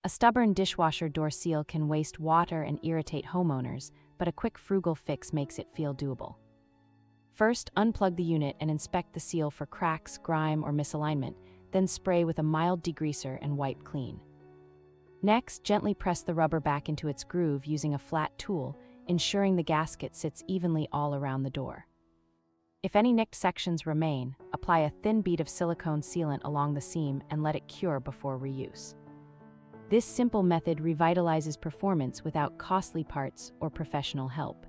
A stubborn dishwasher door seal can waste water and irritate homeowners, but a quick Frugal fix makes it feel doable. First, unplug the unit and inspect the seal for cracks, grime, or misalignment, then spray with a mild degreaser and wipe clean. Next, gently press the rubber back into its groove using a flat tool, ensuring the gasket sits evenly all around the door. If any nicked sections remain, apply a thin bead of silicone sealant along the seam and let it cure before reuse. This simple method revitalizes performance without costly parts or professional help.